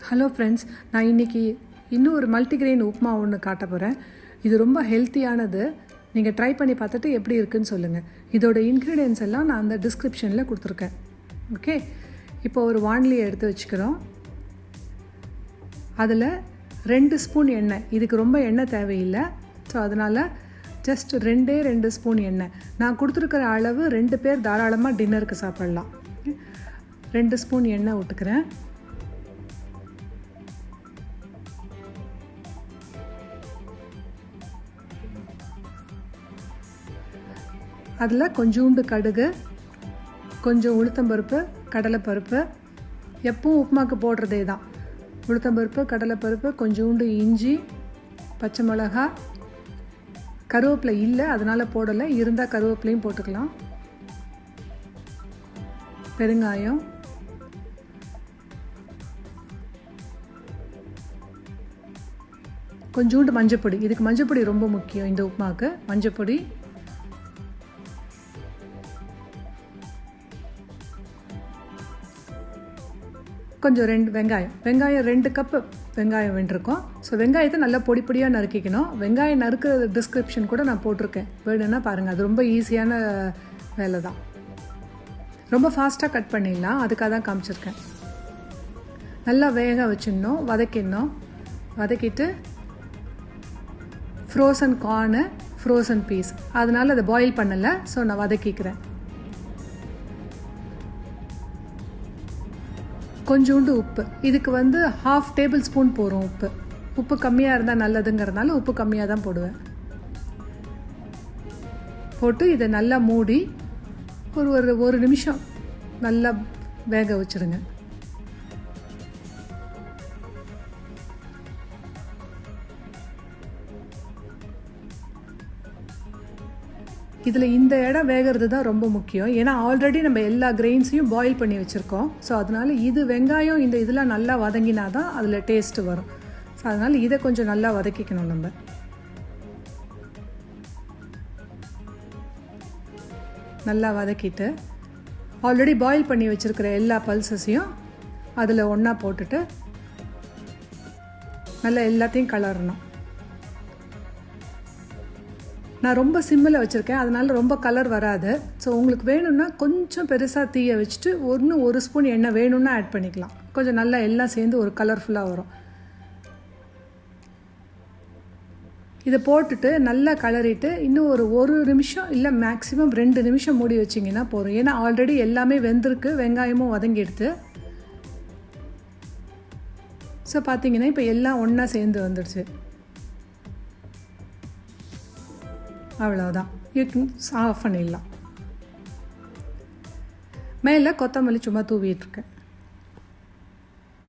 Hello friends, நான் இன்றைக்கி இன்னும் ஒரு மல்டிகிரெயின் உப்மா ஒன்று காட்ட போகிறேன். இது ரொம்ப ஹெல்த்தியானது. நீங்கள் ட்ரை பண்ணி பார்த்துட்டு எப்படி இருக்குன்னு சொல்லுங்கள். இதோட இன்க்ரீடியன்ஸ் எல்லாம் நான் அந்த டிஸ்கிரிப்ஷனில் கொடுத்துருக்கேன். ஓகே, இப்போ ஒரு வாணலியை எடுத்து வச்சுக்கிறோம். அதில் 2 ஸ்பூன் எண்ணெய். இதுக்கு ரொம்ப எண்ணெய் தேவையில்லை. ஸோ அதனால் ஜஸ்ட் 2 ஸ்பூன் எண்ணெய். நான் கொடுத்துருக்கிற அளவு 2 பேர் தாராளமாக டின்னருக்கு சாப்பிட்லாம். 2 ஸ்பூன் எண்ணெய் விட்டுக்கிறேன். அதில் கொஞ்சோண்டு கடுகு, கொஞ்சம் உளுத்தம்பருப்பு, கடலைப்பருப்பு, எப்பவும் உப்புமாக்கு போடுறதே தான். உளுத்தம்பருப்பு, கடலைப்பருப்பு, கொஞ்சோண்டு இஞ்சி, பச்சை மிளகா, கருவேப்பிலை இல்லை அதனால் போடலை, இருந்தால் கருவேப்பிலையும் போட்டுக்கலாம். பெருங்காயம், கொஞ்சோண்டு மஞ்சப்பொடி. இதுக்கு மஞ்சப்பொடி ரொம்ப முக்கியம். இந்த உப்புமாவுக்கு மஞ்சப்பொடி, கொஞ்சம் 2 வெங்காயம். 2 கப்பு வெங்காயம் வேண்டியிருக்கோம். ஸோ வெங்காயத்தை நல்லா பொடி பொடியாக நறுக்கிக்கணும். வெங்காயம் நறுக்கிற டிஸ்கிரிப்ஷன் கூட நான் போட்டிருக்கேன், வேணும்னா பாருங்கள். அது ரொம்ப ஈஸியான வேலை தான். ரொம்ப ஃபாஸ்ட்டாக கட் பண்ணிடலாம், அதுக்காக தான் காமிச்சிருக்கேன். நல்லா வேக வச்சிடணும், வதக்கிடணும். வதக்கிட்டு ஃப்ரோசன் கார்னு, ஃப்ரோசன் பீஸ், அதனால் அதை பாயில் பண்ணலை. ஸோ நான் வதக்கிக்கிறேன். கொஞ்சோண்டு உப்பு. இதுக்கு 1/2 டேபிள் ஸ்பூன் போகிறோம் உப்பு. உப்பு கம்மியாக இருந்தால் நல்லதுங்கிறதுனால உப்பு கம்மியாக தான் போடுவேன். போட்டு இதை நல்லா மூடி ஒரு நிமிஷம் நல்லா வேக வச்சுருங்க. இதில் இந்த இடம் வேகிறது தான் ரொம்ப முக்கியம். ஏன்னா ஆல்ரெடி நம்ம எல்லா கிரெயின்ஸையும் பாயில் பண்ணி வச்சுருக்கோம். ஸோ அதனால் இது வெங்காயம் இந்த இதெல்லாம் நல்லா வதங்கினா தான் அதில் டேஸ்ட்டு வரும். ஸோ அதனால் இதை கொஞ்சம் நல்லா வதக்கிக்கணும். நம்ம நல்லா வதக்கிட்டு ஆல்ரெடி பாயில் பண்ணி வச்சுருக்கிற எல்லா பல்சஸையும் அதில் ஒன்றா போட்டுட்டு நல்லா எல்லாத்தையும் கலரணும். நான் ரொம்ப சிம்மில் வச்சுருக்கேன், அதனால் ரொம்ப கலர் வராது. ஸோ உங்களுக்கு வேணும்னா கொஞ்சம் பெருசாக தீயை வச்சுட்டு 1 ஸ்பூன் எண்ணெய் வேணும்னா ஆட் பண்ணிக்கலாம். கொஞ்சம் நல்லா எல்லாம் சேர்ந்து ஒரு கலர்ஃபுல்லாக வரும். இதை போட்டுட்டு நல்லா கலரிட்டு இன்னும் ஒரு நிமிஷம் இல்லை மேக்ஸிமம் 2 நிமிஷம் மூடி வச்சிங்கன்னா போதும். ஏன்னா ஆல்ரெடி எல்லாமே வெந்திருக்கு, வெங்காயமும் வதங்கிடுது. ஸோ பார்த்தீங்கன்னா இப்போ எல்லாம் ஒன்றா சேர்ந்து வந்துடுச்சு. அவ்வளோதான், ஆஃப் பண்ணிடலாம். மேலே கொத்தமல்லி சும்மா தூவிட்டுருக்கேன்.